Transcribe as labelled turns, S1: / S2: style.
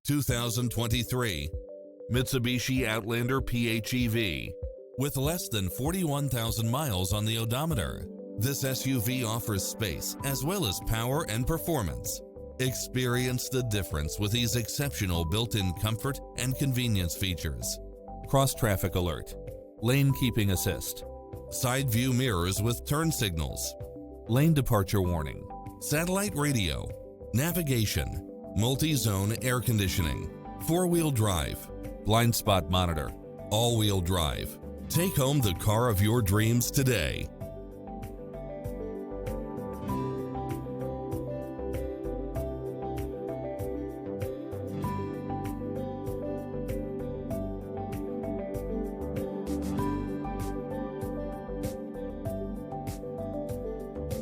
S1: 2023 Mitsubishi Outlander PHEV. With less than 41,000 miles on the odometer, this SUV offers space as well as power and performance. Experience the difference with these exceptional built-in comfort and convenience features. Cross-traffic alert, lane keeping assist, side view mirrors with turn signals, lane departure warning, satellite radio, navigation, multi-zone air conditioning, four-wheel drive, blind spot monitor, all-wheel drive. Take home the car of your dreams today.